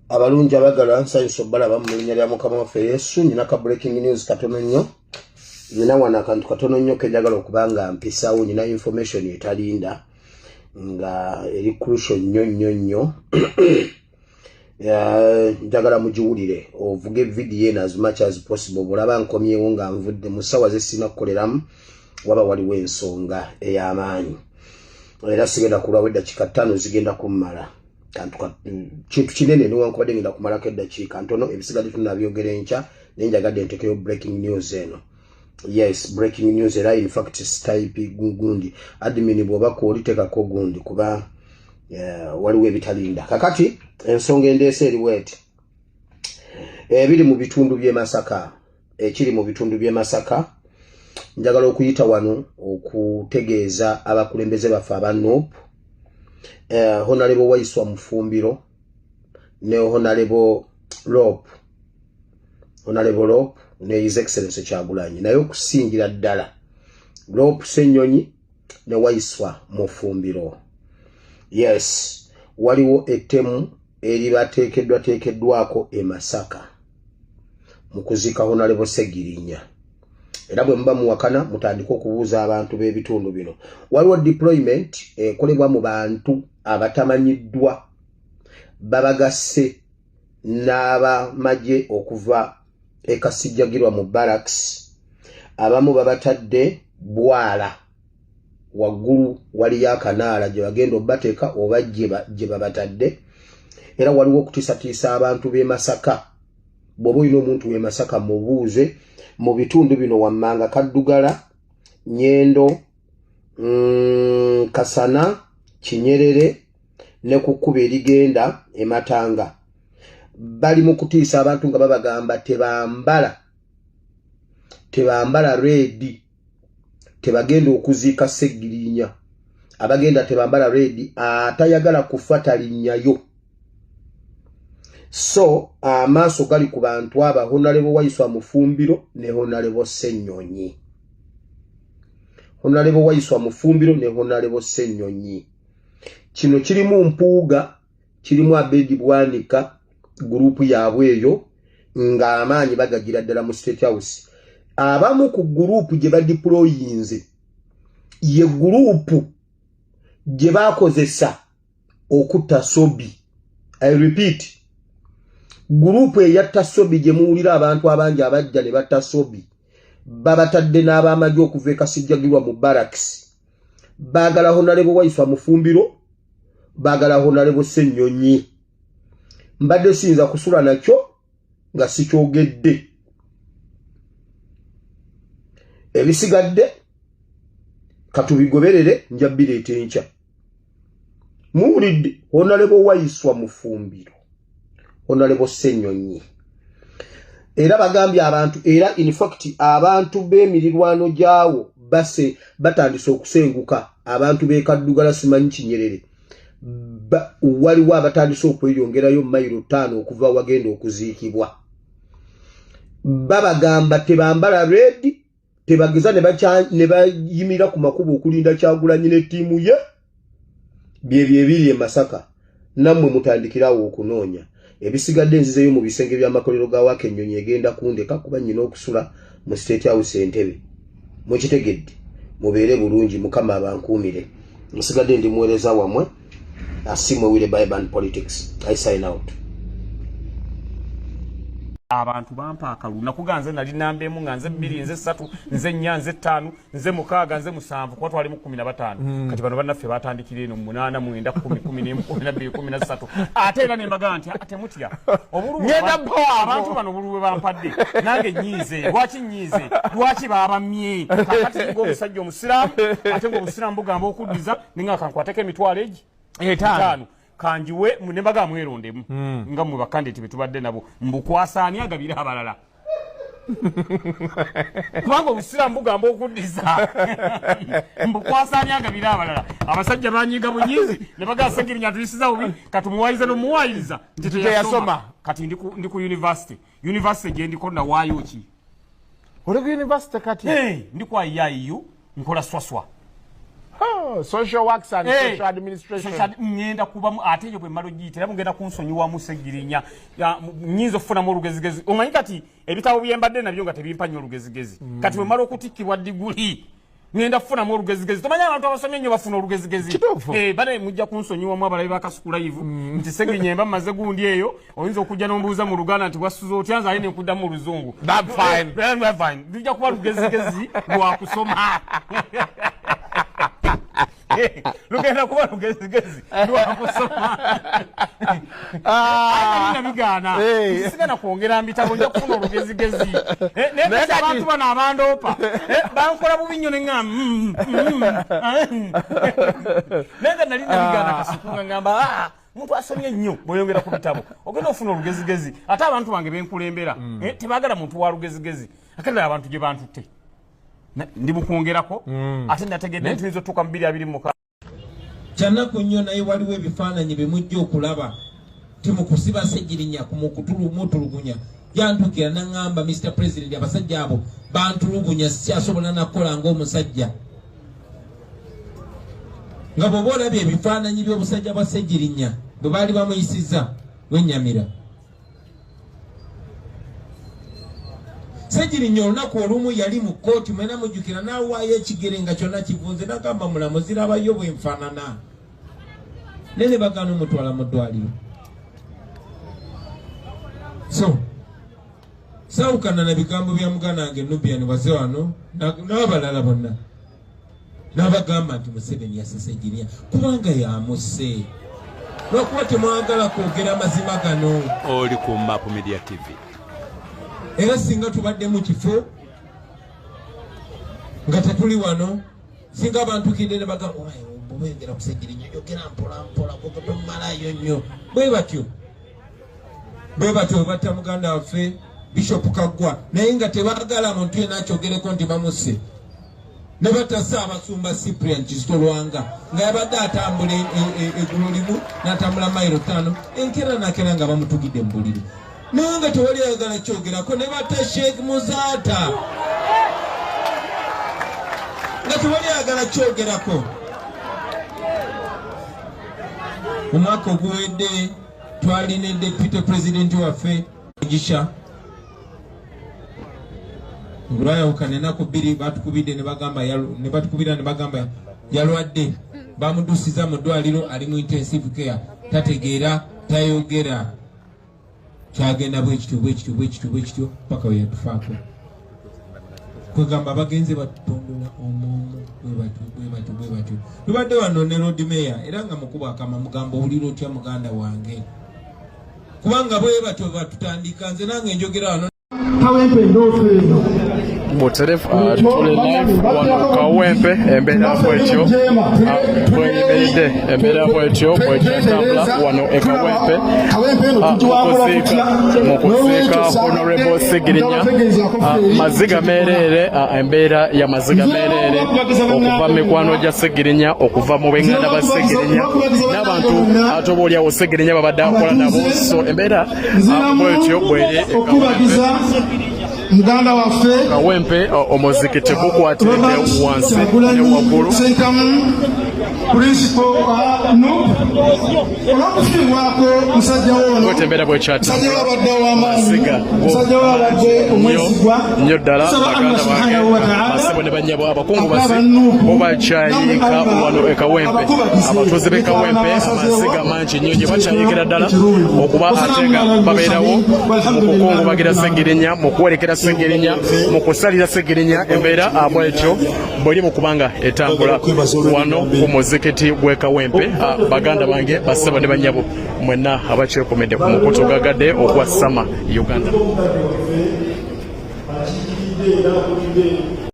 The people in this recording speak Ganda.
abalungi abagala nsanyusa balaba mu linnya lya Mukama waffe Yesu. Nina ka breaking news katono nnyo, nina wana akantu katono nnyo kenjagala okubanga mpisaawo. Nina information etalinda nga eri crucial nnyo njagala mugiwulire, ovuge video eno as much as possible. Bulaba nkomyewo nga nvudde mu ssaawa ze sina kukoleramu waba waliwo ensonga ey'amaanyi, era sigenda kulwawo eddakiika 5 zigenda kummala. Kintu kinene newankubadde ngenda kumalako eddakiika ntono, ebisigadde tunabyogera enkya naye njagadde ntekeyo breaking news eno. Yes, breaking news era in fact type gundi admin bw'obako olitekako gundi kuba waliwo ebitalinda. Kakati ensonga endeese eri bweti ebiri mu bitundu by'e Masaka, ekiri mu bitundu by'e Masaka, njagala okuyita wano okutegeeza abakulembeze baffe aba NUP, Honorable Waiswa Mufumbiro ne Honorable Rope ne His Excellency Kyagulanyi, naye okusingira ddala Rope Ssenyonyi ne Waiswa Mufumbiro. Yes, waliwo ettemu eribateekeddwako e Masaka mu kuzika Honorable Segirinya. Era bwe muba muwakana mutandika okubuuza abantu b'ebitundu bino. Waliwo deployment ekolebwa mu bantu abatamanyiddwa babagasse n'abamagye okuva e Kasijjagirwa mu barracks. Abamu babatadde Bwala waggulu waliyo akanaala gye bagenda obateeka oba gye babatadde. Era waliwo okutiisatiisa abantu b'e Masaka. Bw'oba olina omuntu w'e Masaka mubuuze mu bitundu bino wammanga Kaddugala, Nyendo, Kasana, Kinyerere ne ku kkubo erigenda e Matanga. Bali mu kutiisa abantu nga babagamba tebambala reedi, tebagenda okuziika Segirinya. Abagenda tebambala reedi, atayagala kufa talinnyayo. So amaaso gali ku bantu aba Honorable Waiswa Mufumbiro ne Honorable Ssenyonyi. Honorable Waiswa Mufumbiro ne Honorable Ssenyonyi. Kino kirimu Mpuuga, kirimu Abedi Bwanika, gurupu yaabwe eyo nga amaanyi bagagira ddala mu State House. Abamu ku gurupu gye badiployinze ye gurupu gye bakozesa okutta Sobi. I repeat, gurupu eyatta Sobi gye muwulira abantu abangi abajja ne batta Sobi babatadde n'abamagye okuva e Kasijjagirwa mu barracks. Baagala Honorable Waiswa Mufumbiro, baagala Honorable Ssenyonyi. Mbadde siyinza kusula nakyo nga sikyogedde. Ebisigadde katubigoberere njabireeta enkya. Muwulidde Honorable Waiswa Mufumbiro, Honorable Ssenyonyi. Era bagambye abantu, era in fact abantu b'emirirwano gyawo batandise okusenguka. Abantu b'e Kaddugala simanyi Kinyerere waliwo abatandise okweyongerayo mayiro 5 okuva wagenda okuziikibwa. Babagamba tebambala reedi, tebageza ne bayimira ku makubo okulinda Kyagulanyi ne ttiimu ye. Byebyo ebiri e Masaka, nammwe mutandikirawo okunoonya. Ebisigadde nzizeyo mu bisenge by'amakolero ga Wakenyonyi egenda kundeka kuba nnyina okusula mu State House entebe. Mukitegedde, mubeere bulungi, Mukama abankuumire. Musigadde ndi muweereza wammwe Asimwe with the Bible and Politics. I sign out. Abantu bampa akalu nakuganze nali nambe mu nganze 2 nze 3 nze 4 nze 5 nze 6 nze 7 kwa twali mu 15 kati bano bannaffe batandikire eno 8 9 10 11 12 13 ate era ne mbaganti ate mutya obulu abantu bano obulu bampadde nange nyize lwaki babamye kakati ngo musajja omusiramu ate ngo omusiramu bugamba okuddiza ninga kankwateke emitwalo egi 5 kanjiwe munembaga mwerondemu nga mu bakandidate betubadde nabo mbukwasaani agabira abalala kubanga obusiraamu bugamba okuddiza mbukwasanyanga biri abalala abasajja banyiga bunyizi ne bagamba Ssegirinya tuyisiza bubi katumuwayiriza n'omuwayiriza nti teyasoma kati ndi ku university gye ndiko nawaayo ki oli ku university kati ndi ku IIU nkola swaswa social works and social administration ngenda kuba ate yo bwe malo giyitira mugenda kunsonyiwamu Ssegirinya nyinza okufunamu olugezigezi omanyi kati ebitabo byembadde nabyo nga tebimpanya olugezigezi kati bwe malo okutikkibwa diguli ngenda kufunamu olugezigezi tomanyi abantu abasomye nnyo bafuna olugezigezi bale mujja kunsonyiwamu abalabi bakasukula ivu nti Ssegirinya emba maze gundi eyo oyinza okujja n'ombuuza mu Luganda nti wasuza otya nze aye nekuddamu mu Luzungu fine lujja kuba lugezigezi lwakusoma lugenda kuba lugezigezi lwakusoma nabigana sigana kwongera mbitabo nja kufuna olugezigezi naye abantu bano abandoopa bankola bubi nnyo neŋŋamba naye nga nali nabigana kasuku ngamba muntu asomye nnyo bweyongera ku bitabo ogenda ofuna olugezigezi ate abantu bange benkulembera tebaagala muntu wa lugezigezi akadala abantu gye bantutte ndi mukwongerako ate nategedde nti nizotuuka mu 2026 kyanaku nnyo naye waliwo ebifaananyi bye mujja okulaba timukusiba Ssegirinya kumutulugunya yantukira naŋŋamba Mr. President abasajja abo bantulugunya sikyasobola nakukola ng'omusajja nga bw'oba olabye ebifaananyi by'obusajja bwa Ssegirinya bwe baali bamuyisiza wennyamira Ssegirinya olunaku olumu yali mu kkooti mwena mujjukira n'awaayo ekigere nga kyonna kivunze n'agamba mulamuzi labayo bwe nfaanana nene bagaana omutwala mu ddwaliro so saawukana na bigambo bya muganda wange Nubian baze wano n'abalala bonna n'abagamba nti Museveni yasse Ssegirinya kubanga yamusse lwakuba temwagala kwogera amazima gano. Oli ku Map Media TV. Era singa tubadde mu kifo nga tetuli wano singa abantu kidde bagamba bwengera ku Ssegirinya yogera mpola kuko tomalayo nnyo bwe batyo batta muganda waffe Bishop Kaggwa naye nga tebaagala muntu yenna akyogereko nti bamusse ne batassa abasumba Cyprian Kizito Lwanga nga yabadde atambula eggulu limu n'atambula mayiro 5 enkera nakera nga bamutugidde mu buliri naye nga tewali ayagala kyogerako ne batta Sheikh Muzaata nga tewali ayagala kyogerako. Omwaka oguwedde twalina deputy president waffe Mugisha ngulwayawukana ennaku 2 batukubidde ne bagamba yalwadde bamudusiza mu ddwaliro ali mu intensive care tategeera tayogera kyagenda bwekityo paka we yatufaako kwegamba bagenze batutondola omwomo bwe batyo tubadde wano ne road mayor era nga mukuba akama mugamba owulira otya muganda wange kubanga bwe batyo batutandika nze nange njogera wano Muterefu tuli live wano Kawempe embeera bwetyo tweyimiride embeera bwetyo bwetambula wano Kawempe mukuziika Honorable Ssegirinya maziga meerere embeera ya maziga meerere okuva mu mikwano gya Ssegirinya okuva mu benganda ba Ssegirinya n'abantu ate oboolyawo Ssegirinya babadde akola nabo so embeera bwetyo bweri muganda waffe Kawempe omuzikiti gukwatiridde wansi ne waggulu principal olw'okufiibwako musajja wono wetembera bwekyati wabadde ow'amaanyi musajja wabadde omwesigwa nnyo ddala baganda bange basebo ne bannyabo abakungu basi obakyayiika wano Kawempe abatuuze b'e Kawempe amasiga mangi nnyo gye bakyayiikira ddala okuba ate nga babeerawo mu kukungubagira Ssegirinya mu kuwerekera Ssegirinya mu kusalira Ssegirinya embeera bwetyo buli mu kubanga etambula wano ku muzikiti gw'e Kawempe baganda bange basebo ne bannyabo mwenna abakyekomedde ku mukutu gagadde okwa Sama Uganda.